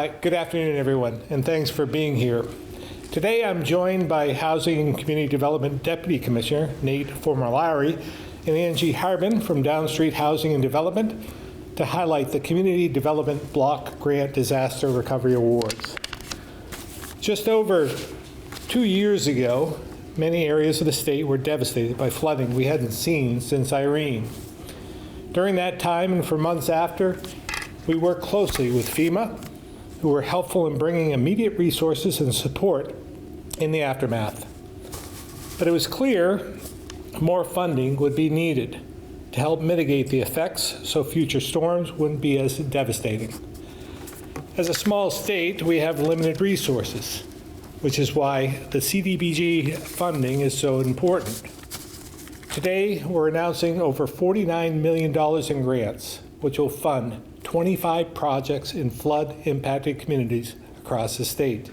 Good afternoon, everyone, and thanks for being here. Today, I'm joined by Housing and Community Development Deputy Commissioner Nate Formulary and Angie Harbin from Downstreet Housing and Development to highlight the Community Development Block Grant Disaster Recovery Awards. Just over 2 years ago, many areas of the state were devastated by flooding we hadn't seen since Irene. During that time and for months after, we worked closely with FEMA, who were helpful in bringing immediate resources and support in the aftermath. But it was clear more funding would be needed to help mitigate the effects so future storms wouldn't be as devastating. As a small state, we have limited resources, which is why the CDBG funding is so important. Today, we're announcing over $49 million in grants, which will fund 25 projects in flood-impacted communities across the state.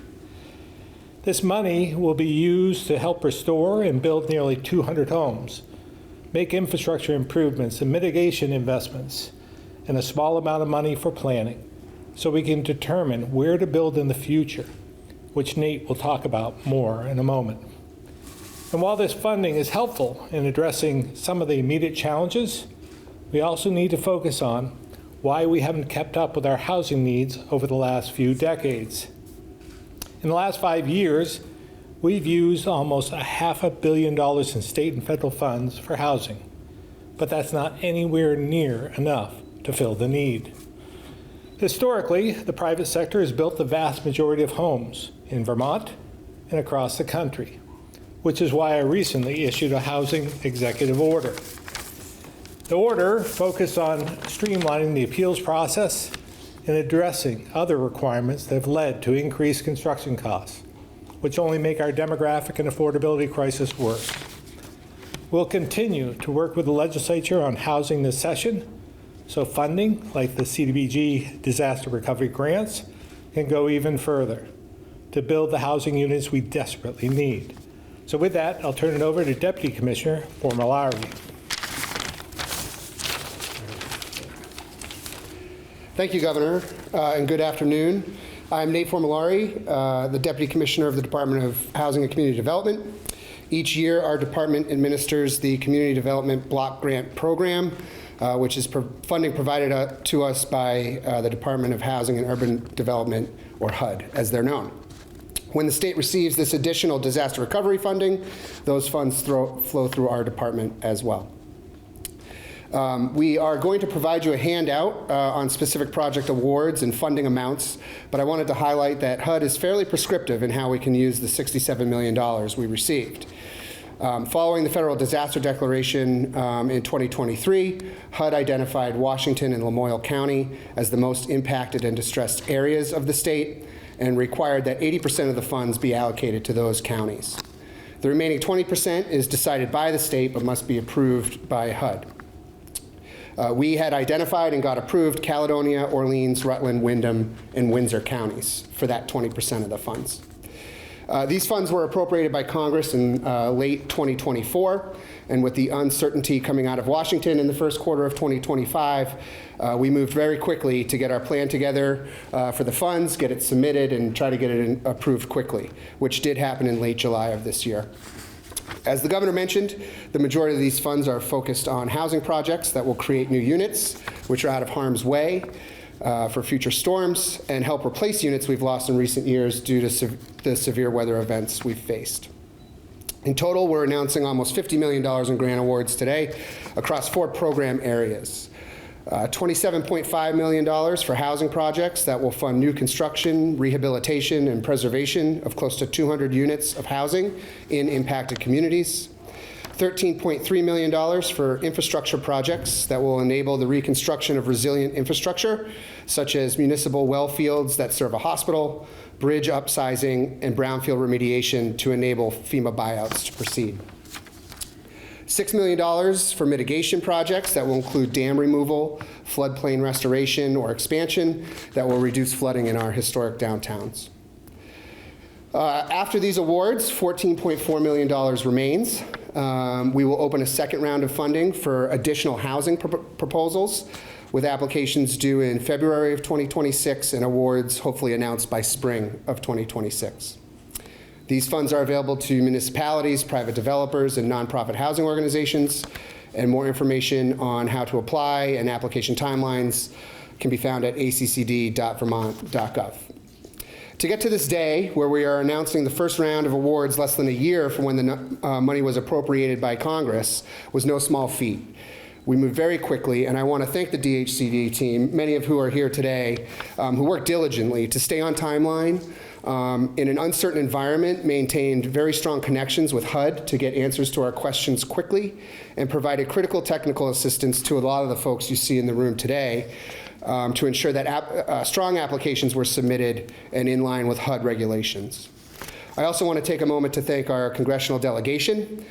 This money will be used to help restore and build nearly 200 homes, make infrastructure improvements and mitigation investments, and a small amount of money for planning, so we can determine where to build in the future, which Nate will talk about more in a moment. And while this funding is helpful in addressing some of the immediate challenges, we also need to focus on why we haven't kept up with our housing needs over the last few decades. In the last 5 years, we've used almost $500 million in state and federal funds for housing, but that's not anywhere near enough to fill the need. Historically, the private sector has built the vast majority of homes in Vermont and across the country, which is why I recently issued a housing executive order. The order focused on streamlining the appeals process and addressing other requirements that have led to increased construction costs, which only make our demographic and affordability crisis worse. We'll continue to work with the legislature on housing this session, so funding, like the CDBG disaster recovery grants, can go even further to build the housing units we desperately need. So with that, I'll turn it over to Deputy Commissioner Formulary. Thank you, Governor, and good afternoon. I'm Nate Formulary, the Deputy Commissioner of the Department of Housing and Community Development. Each year, our department administers the Community Development Block Grant Program, which is funding provided to us by the Department of Housing and Urban Development, or HUD, as they're known. When the state receives this additional disaster recovery funding, those funds flow through our department as well. We are going to provide you a handout on specific project awards and funding amounts, but I wanted to highlight that HUD is fairly prescriptive in how we can use the $67 million we received. Following the federal disaster declaration in 2023, HUD identified Washington and Lamoille County as the most impacted and distressed areas of the state and required that 80% of the funds be allocated to those counties. The remaining 20% is decided by the state but must be approved by HUD. We had identified and got approved Caledonia, Orleans, Rutland, Windham, and Windsor counties for that 20% of the funds. These funds were appropriated by Congress in late 2024, and with the uncertainty coming out of Washington in the first quarter of 2025, we moved very quickly to get our plan together for the funds, get it submitted, and try to get it approved quickly, which did happen in late July of this year. As the governor mentioned, the majority of these funds are focused on housing projects that will create new units, which are out of harm's way for future storms, and help replace units we've lost in recent years due to the severe weather events we've faced. In total, we're announcing almost $50 million in grant awards today across 4 program areas. $27.5 million for housing projects that will fund new construction, rehabilitation, and preservation of close to 200 units of housing in impacted communities. $13.3 million for infrastructure projects that will enable the reconstruction of resilient infrastructure, such as municipal well fields that serve a hospital, bridge upsizing, and brownfield remediation to enable FEMA buyouts to proceed. $6 million for mitigation projects that will include dam removal, floodplain restoration, or expansion that will reduce flooding in our historic downtowns. After these awards, $14.4 million remains. We will open a second round of funding for additional housing proposals with applications due in February of 2026 and awards hopefully announced by spring of 2026. These funds are available to municipalities, private developers, and nonprofit housing organizations, and more information on how to apply and application timelines can be found at accd.vermont.gov. To get to this day, where we are announcing the first round of awards less than a year from when the money was appropriated by Congress, was no small feat. We moved very quickly, and I want to thank the DHCD team, many of who are here today, who worked diligently to stay on timeline, in an uncertain environment, maintained very strong connections with HUD to get answers to our questions quickly, and provided critical technical assistance to a lot of the folks you see in the room today, to ensure that strong applications were submitted and in line with HUD regulations. I also want to take a moment to thank our congressional delegation.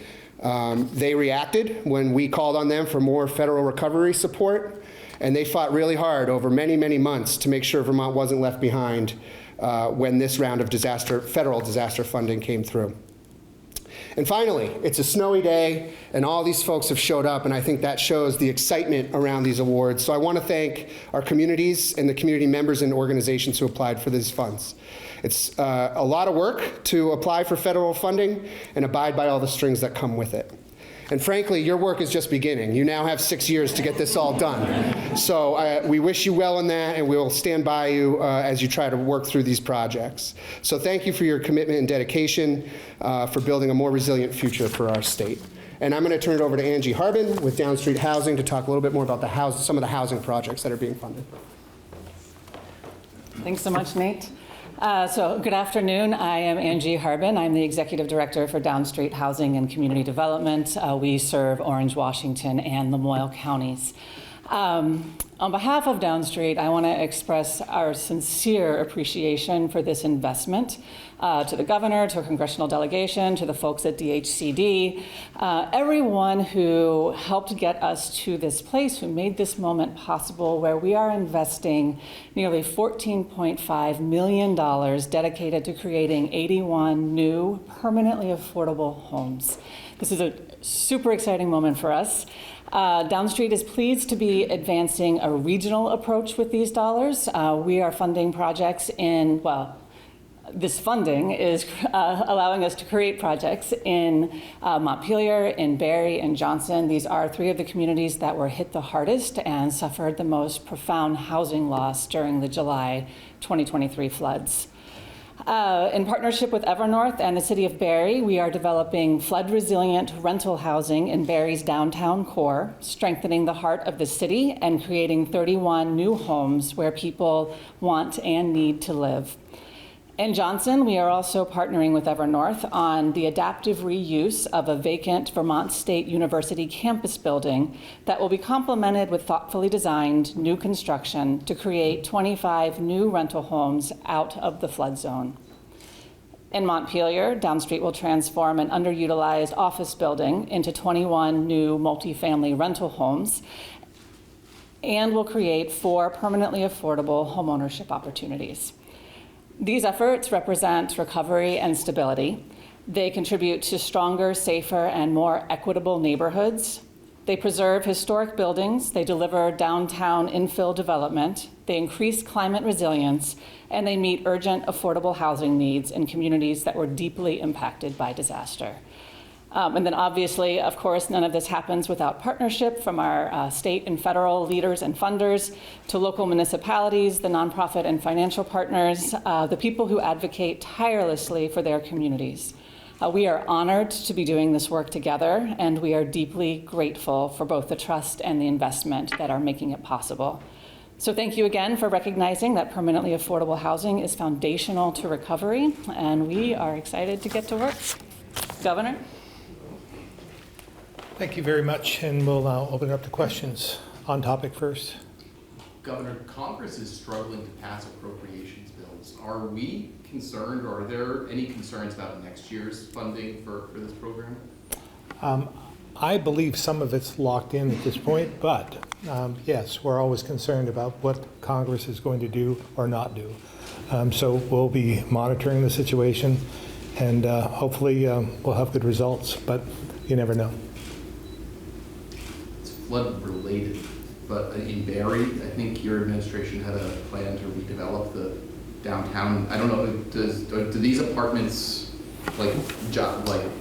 They reacted when we called on them for more federal recovery support, and they fought really hard over many, many months to make sure Vermont wasn't left behind when this round of federal disaster funding came through. And finally, it's a snowy day, and all these folks have showed up, and I think that shows the excitement around these awards. So I want to thank our communities and the community members and organizations who applied for these funds. It's a lot of work to apply for federal funding and abide by all the strings that come with it. And frankly, your work is just beginning. You now have 6 years to get this all done. So we wish you well in that, and we'll stand by you as you try to work through these projects. So thank you for your commitment and dedication for building a more resilient future for our state. And I'm going to turn it over to Angie Harbin with Down Street Housing to talk a little bit more about some of the housing projects that are being funded. Thanks so much, Nate. So good afternoon. I am Angie Harbin. I'm the Executive Director for Down Street Housing and Community Development. We serve Orange, Washington, and Lamoille counties. On behalf of Down Street, I want to express our sincere appreciation for this investment to the governor, to a congressional delegation, to the folks at DHCD, everyone who helped get us to this place, who made this moment possible, where we are investing nearly $14.5 million dedicated to creating 81 new permanently affordable homes. This is a super exciting moment for us. Down Street is pleased to be advancing a regional approach with these dollars. We are funding projects this funding is allowing us to create projects in Montpelier, in Barre, and Johnson. These are three of the communities that were hit the hardest and suffered the most profound housing loss during the July 2023 floods. In partnership with Evernorth and the City of Barre, we are developing flood-resilient rental housing in Barre's downtown core, strengthening the heart of the city and creating 31 new homes where people want and need to live. In Johnson, we are also partnering with Evernorth on the adaptive reuse of a vacant Vermont State University campus building that will be complemented with thoughtfully designed new construction to create 25 new rental homes out of the flood zone. In Montpelier, Down Street will transform an underutilized office building into 21 new multifamily rental homes and will create 4 permanently affordable homeownership opportunities. These efforts represent recovery and stability. They contribute to stronger, safer, and more equitable neighborhoods. They preserve historic buildings, they deliver downtown infill development, they increase climate resilience, and they meet urgent affordable housing needs in communities that were deeply impacted by disaster. And then obviously, of course, none of this happens without partnership from our state and federal leaders and funders to local municipalities, the nonprofit and financial partners, the people who advocate tirelessly for their communities. We are honored to be doing this work together, and we are deeply grateful for both the trust and the investment that are making it possible. So thank you again for recognizing that permanently affordable housing is foundational to recovery, and we are excited to get to work. Governor? Thank you very much, and we'll now open it up to questions. On topic first. Governor, Congress is struggling to pass appropriations bills. Are we concerned, or are there any concerns about next year's funding for this program? I believe some of it's locked in at this point, but yes, we're always concerned about what Congress is going to do or not do. So we'll be monitoring the situation, and hopefully we'll have good results, but you never know. It's flood related. but in Barry, I think your administration had a plan to redevelop the downtown. I don't know, do these apartments like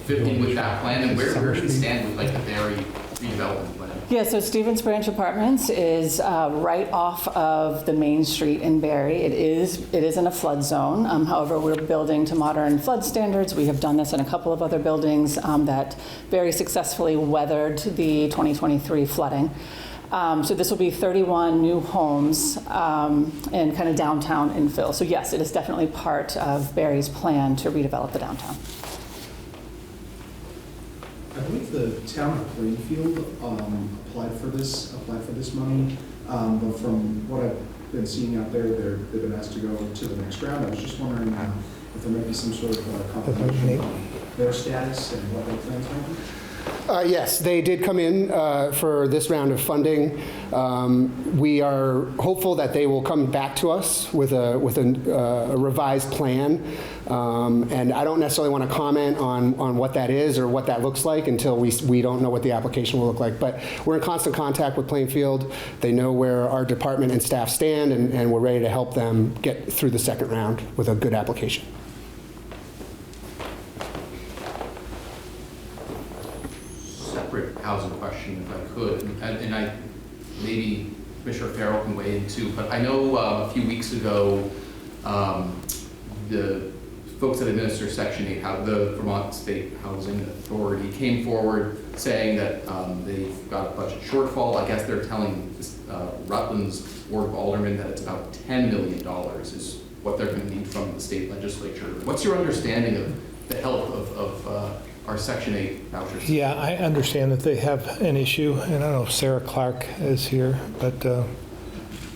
fit in with that plan? And where do we stand with like the Barry redevelopment plan? Yeah, so Stevens Branch Apartments is right off of the main street in Barry. It is in a flood zone. However, we're building to modern flood standards. We have done this in a couple of other buildings that very successfully weathered the 2023 flooding. So this will be 31 new homes in kind of downtown infill. So yes, it is definitely part of Barry's plan to redevelop the downtown. I believe the town of Plainfield applied for this money, but from what I've been seeing out there, they've been asked to go to the next round. I was just wondering if there might be some sort of confirmation on their status and what their plans might be. Yes, they did come in for this round of funding. We are hopeful that they will come back to us with a revised plan. And I don't necessarily want to comment on what that is or what that looks like until we don't know what the application will look like. But we're in constant contact with Plainfield. They know where our department and staff stand, and we're ready to help them get through the second round with a good application. Separate housing question, if I could, and maybe Commissioner Farrell can weigh in too, but I know a few weeks ago, the folks that administer Section 8, the Vermont State Housing Authority, came forward saying that they've got a budget shortfall. I guess they're telling Rutland's Board of Aldermen that it's about $10 million is what they're going to need from the state legislature. What's your understanding of the health of our Section 8 vouchers? Yeah, I understand that they have an issue, and I don't know if Sarah Clark is here, but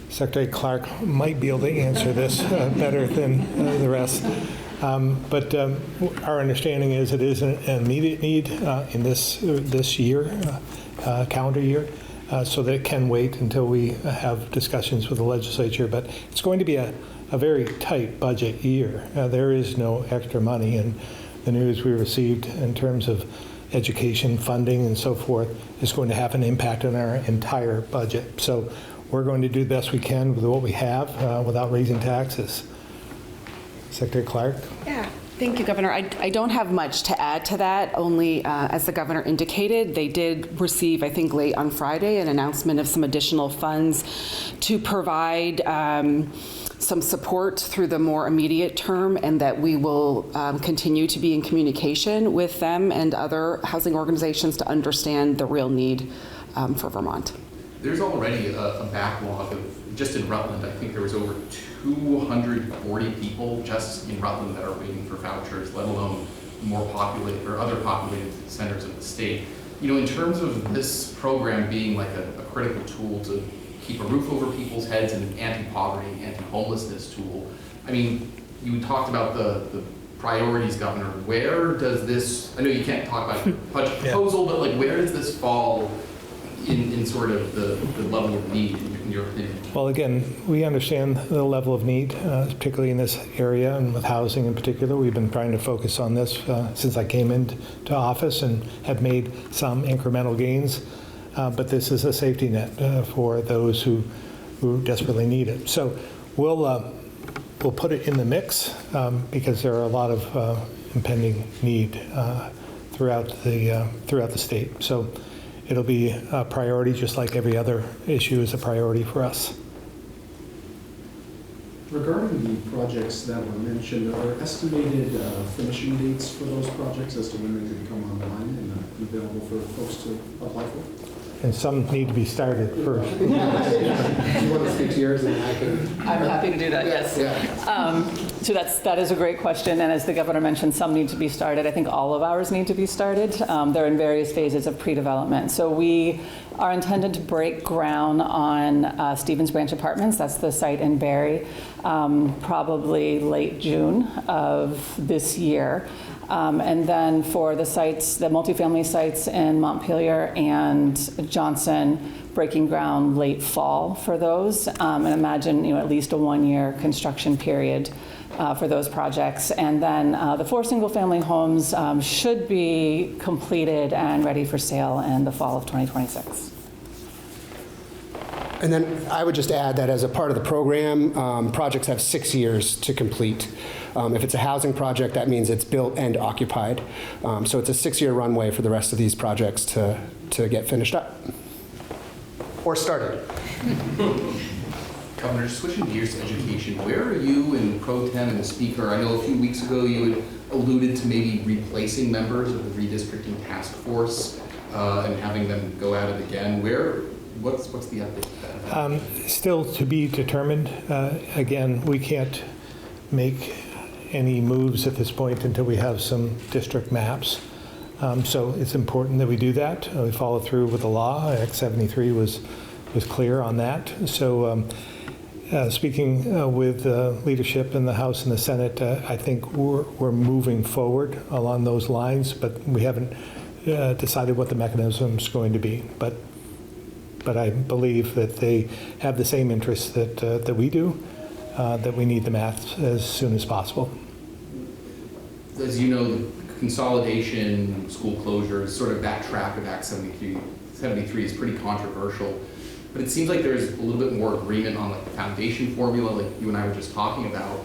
Secretary Clark might be able to answer this better than the rest. But our understanding is it is an immediate need in this year, calendar year, so that it can wait until we have discussions with the legislature. But it's going to be a very tight budget year. There is no extra money, and the news we received in terms of education funding and so forth is going to have an impact on our entire budget. So we're going to do the best we can with what we have without raising taxes. Secretary Clark? Yeah, thank you, Governor. I don't have much to add to that, only as the Governor indicated, they did receive, I think late on Friday, an announcement of some additional funds to provide some support through the more immediate term, and that we will continue to be in communication with them and other housing organizations to understand the real need for Vermont. There's already a backlog of, just in Rutland, I think there was over 240 people just in Rutland that are waiting for vouchers, let alone more populated or other populated centers of the state. You know, in terms of this program being like a critical tool to keep a roof over people's heads and an anti-poverty, anti-homelessness tool, I mean, you talked about the priorities, Governor. Where does this, I know you can't talk about your budget proposal, but like where does this fall in sort of the level of need, in your opinion? Well, again, we understand the level of need, particularly in this area and with housing in particular. We've been trying to focus on this since I came into office and have made some incremental gains. But this is a safety net for those who desperately need it. So we'll put it in the mix because there are a lot of impending need throughout the state. So it'll be a priority, just like every other issue is a priority for us. Regarding the projects that were mentioned, are there estimated finishing dates for those projects as to when they could come online and available for folks to apply for? And some need to be started first. Do you want to speak to yours and I can? I'm happy to do that, yes. So that is a great question, and as the Governor mentioned, some need to be started. I think all of ours need to be started. They're in various phases of pre-development. So we are intended to break ground on Stevens Branch Apartments, that's the site in Barry, probably late June of this year. And then for the sites, the multifamily sites in Montpelier and Johnson, breaking ground late fall for those, and imagine at least a 1-year construction period for those projects. And then the 4 single-family homes should be completed and ready for sale in the fall of 2026. And then I would just add that as a part of the program, projects have 6 years to complete. If it's a housing project, that means it's built and occupied. So it's a 6-year runway for the rest of these projects to get finished up or started. Governor, just switching gears to education, where are you in Pro Tem and the Speaker? I know a few weeks ago you had alluded to maybe replacing members of the redistricting task force and having them go at it again. What's the update? Still to be determined. Again, we can't make any moves at this point until we have some district maps. So it's important that we do that. We follow through with the law. Act 73 was clear on that. So speaking with leadership in the House and the Senate, I think we're moving forward along those lines, but we haven't decided what the mechanism is going to be. But I believe that they have the same interests that we do, that we need the maps as soon as possible. As you know, the consolidation, school closures, sort of that track of Act 73 is pretty controversial. But it seems like there's a little bit more agreement on like the foundation formula, like you and I were just talking about.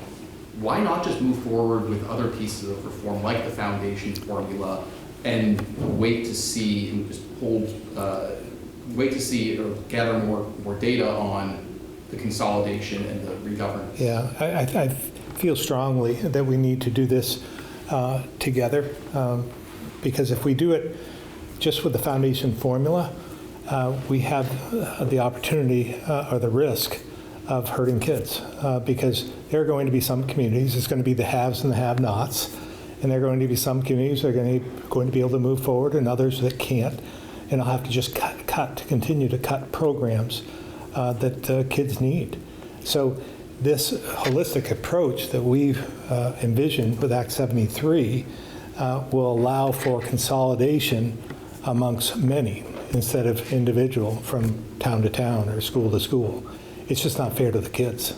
Why not just move forward with other pieces of reform, like the foundation formula, and wait to see and just wait to see or gather more data on the consolidation and the regovernance? Yeah, I feel strongly that we need to do this together, because if we do it just with the foundation formula, we have the opportunity or the risk of hurting kids, because there are going to be some communities, it's going to be the haves and the have-nots, and there are going to be some communities that are going to be able to move forward and others that can't, and I'll have to just continue to cut programs that kids need. So this holistic approach that we've envisioned with Act 73 will allow for consolidation amongst many instead of individual from town to town or school to school. It's just not fair to the kids.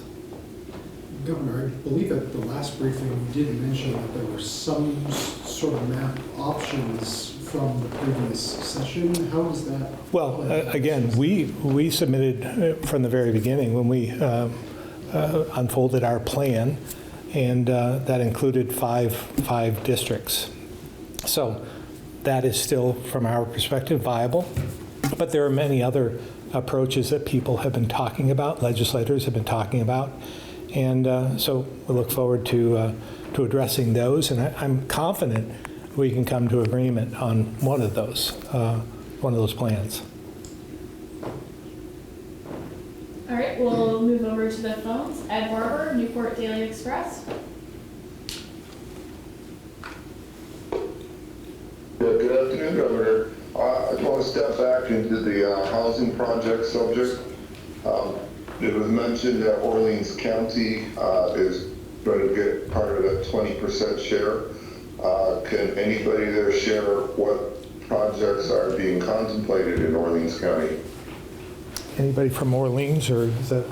Governor, I believe at the last briefing you did mention that there were some sort of map options from the previous session. How was that? Well, again, we submitted from the very beginning when we unfolded our plan, and that included five districts. So that is still, from our perspective, viable. But there are many other approaches that people have been talking about, legislators have been talking about, and so we look forward to addressing those. And I'm confident we can come to agreement on one of those plans. All right, we'll move over to the phones. Ed Barber, Newport Daily Express. Good afternoon, Governor. I just want to step back into the housing project subject. It was mentioned that Orleans County is going to get part of that 20% share. Can anybody there share what projects are being contemplated in Orleans County? Anybody from Orleans, or is that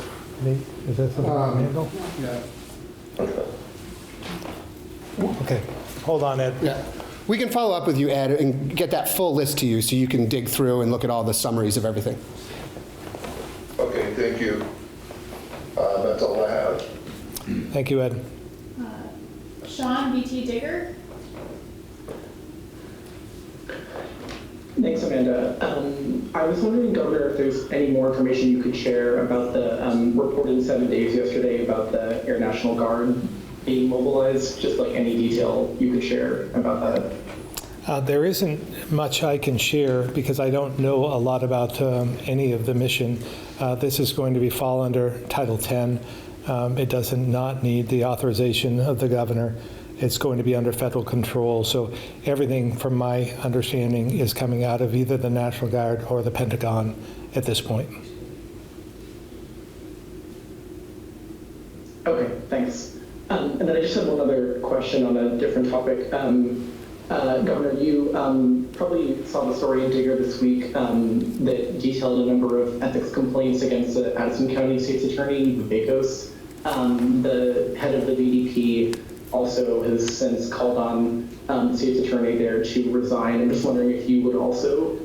Nate? Is that something I handle? Yeah. Okay. Okay, hold on, Ed. Yeah. We can follow up with you, Ed, and get that full list to you so you can dig through and look at all the summaries of everything. Okay, thank you. That's all I have. Thank you, Ed. Sean BT Digger. Thanks, Amanda. I was wondering, Governor, if there's any more information you could share about the report in 7 days yesterday about the Air National Guard being mobilized, just like any detail you could share about that. There isn't much I can share because I don't know a lot about any of the mission. This is going to fall under Title 10. It does not need the authorization of the governor. It's going to be under federal control. So everything, from my understanding, is coming out of either the National Guard or the Pentagon at this point. Okay, thanks. And then I just have one other question on a different topic. Governor, you probably saw the story in Digger this week that detailed a number of ethics complaints against the Addison County State's Attorney, Vivekos. The head of the VDP also has since called on the state's attorney there to resign. I'm just wondering if you would also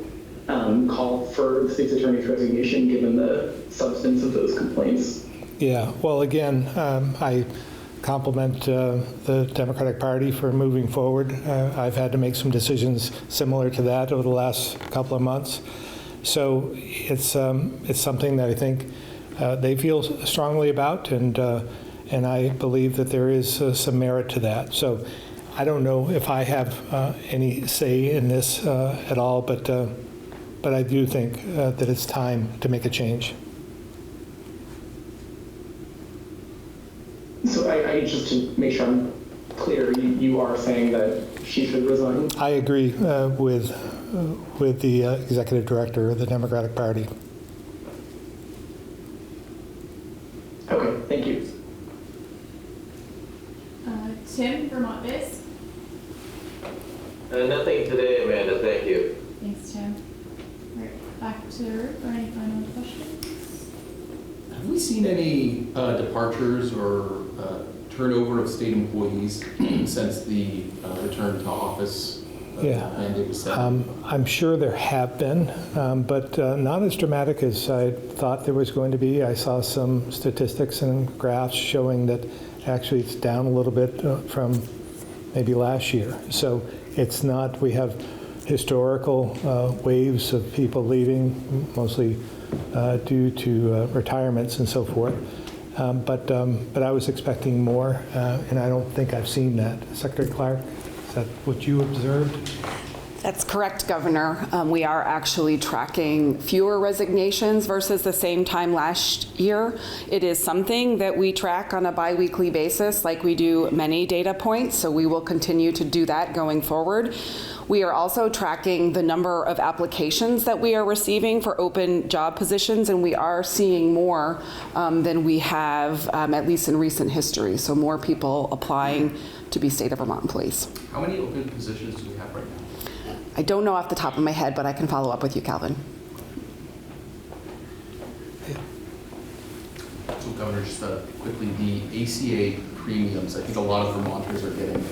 call for the state's attorney's resignation given the substance of those complaints. Yeah, well, again, I compliment the Democratic Party for moving forward. I've had to make some decisions similar to that over the last couple of months. So it's something that I think they feel strongly about, and I believe that there is some merit to that. So I don't know if I have any say in this at all, but I do think that it's time to make a change. So I just to make sure I'm clear, you are saying that she should resign? I agree with the executive director of the Democratic Party. Okay, thank you. Tim, Vermont Biz. Nothing today, Amanda. Thank you. Thanks, Tim. All right, back to Ruth for any final questions. Have we seen any departures or turnover of state employees since the return to office mandate was set? I'm sure there have been, but not as dramatic as I thought there was going to be. I saw some statistics and graphs showing that actually it's down a little bit from maybe last year. So it's not, we have historical waves of people leaving, mostly due to retirements and so forth. But I was expecting more, and I don't think I've seen that. Secretary Clark, is that what you observed? That's correct, Governor. We are actually tracking fewer resignations versus the same time last year. It is something that we track on a biweekly basis, like we do many data points, so we will continue to do that going forward. We are also tracking the number of applications that we are receiving for open job positions, and we are seeing more than we have, at least in recent history. So more people applying to be State of Vermont employees. How many open positions do we have right now? I don't know off the top of my head, but I can follow up with you, Calvin. So Governor, just quickly, the ACA premiums, I think a lot of Vermonters are getting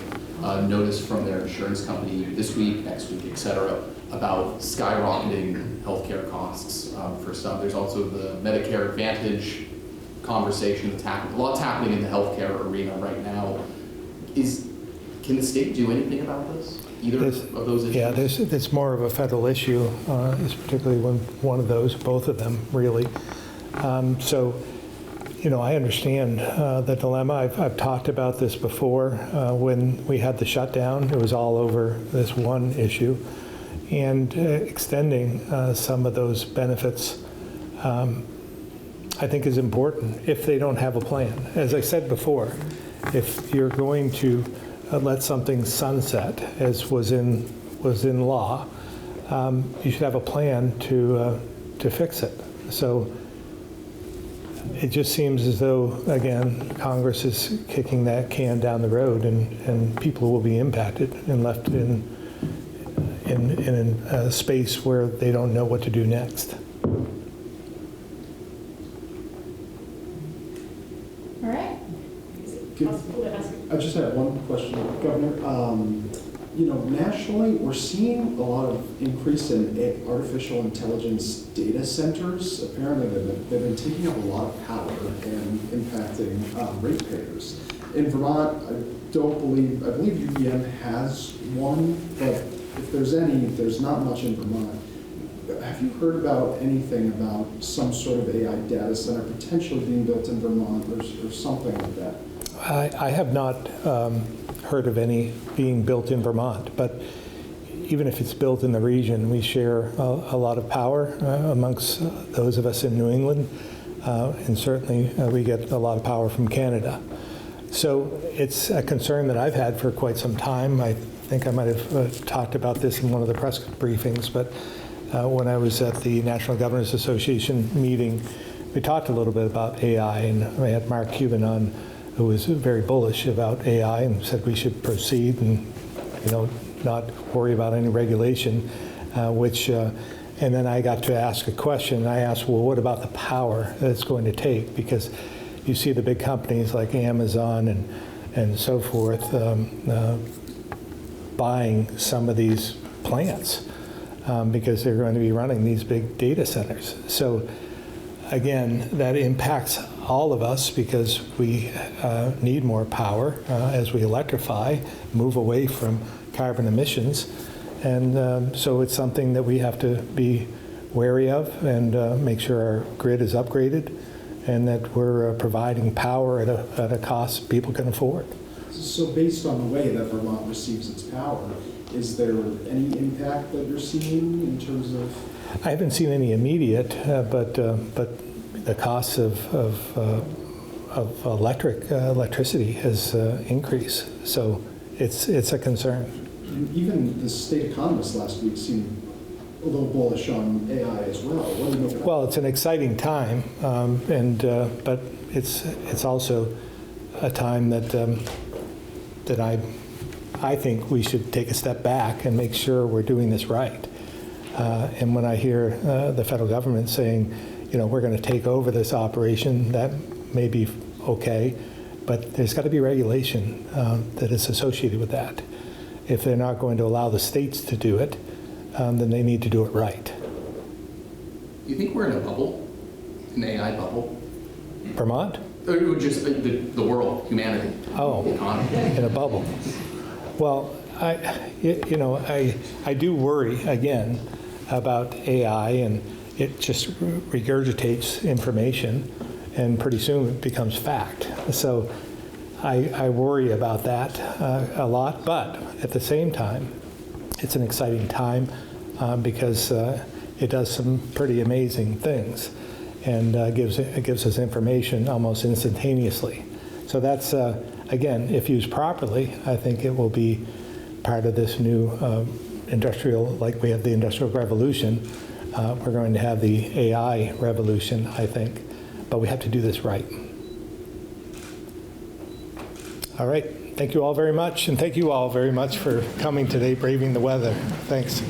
notice from their insurance company this week, next week, et cetera, about skyrocketing healthcare costs for some. There's also the Medicare Advantage conversation that's happening. A lot's happening in the healthcare arena right now. Can the state do anything about this? Either of those issues? Yeah, it's more of a federal issue, is particularly one of those, both of them, really. So, you know, I understand the dilemma. I've talked about this before. When we had the shutdown, it was all over this one issue. And extending some of those benefits, I think, is important if they don't have a plan. As I said before, if you're going to let something sunset, as was in law, you should have a plan to fix it. So it just seems as though, again, Congress is kicking that can down the road, and people will be impacted and left in a space where they don't know what to do next. All right. I just have one question, Governor. You know, nationally, we're seeing a lot of increase in artificial intelligence data centers. Apparently, they've been taking up a lot of power and impacting ratepayers. In Vermont, I believe UVM has one, but if there's any, there's not much in Vermont. Have you heard about anything about some sort of AI data center potentially being built in Vermont or something like that? I have not heard of any being built in Vermont, but even if it's built in the region, we share a lot of power amongst those of us in New England, and certainly we get a lot of power from Canada. So it's a concern that I've had for quite some time. I think I might have talked about this in one of the press briefings, but when I was at the National Governors Association meeting, we talked a little bit about AI, and I had Mark Cuban on, who was very bullish about AI and said we should proceed and, you know, not worry about any regulation, and then I got to ask a question. I asked, well, what about the power that it's going to take? Because you see the big companies like Amazon and so forth buying some of these plants. because they're going to be running these big data centers. So again, that impacts all of us because we need more power as we electrify, move away from carbon emissions. And so it's something that we have to be wary of and make sure our grid is upgraded and that we're providing power at a cost people can afford. So based on the way that Vermont receives its power, is there any impact that you're seeing in terms of? I haven't seen any immediate, but the cost of electricity has increased. So it's a concern. And even the state economists last week seemed a little bullish on AI as well. What do you make of that? Well, it's an exciting time, but it's also a time that I think we should take a step back and make sure we're doing this right. And when I hear the federal government saying, we're going to take over this operation, that may be okay, but there's got to be regulation that is associated with that. If they're not going to allow the states to do it, then they need to do it right. You think we're in a bubble, an AI bubble? Vermont? Or just the world, humanity, Oh, economy? in a bubble. Well, I do worry again about AI, and it just regurgitates information, and pretty soon it becomes fact. So I worry about that a lot, but at the same time, it's an exciting time because it does some pretty amazing things and it gives us information almost instantaneously. So that's, again, if used properly, I think it will be part of this new industrial, like we have the Industrial Revolution, we're going to have the AI revolution, I think, but we have to do this right. All right, thank you all very much, and thank you all very much for coming today, braving the weather. Thanks.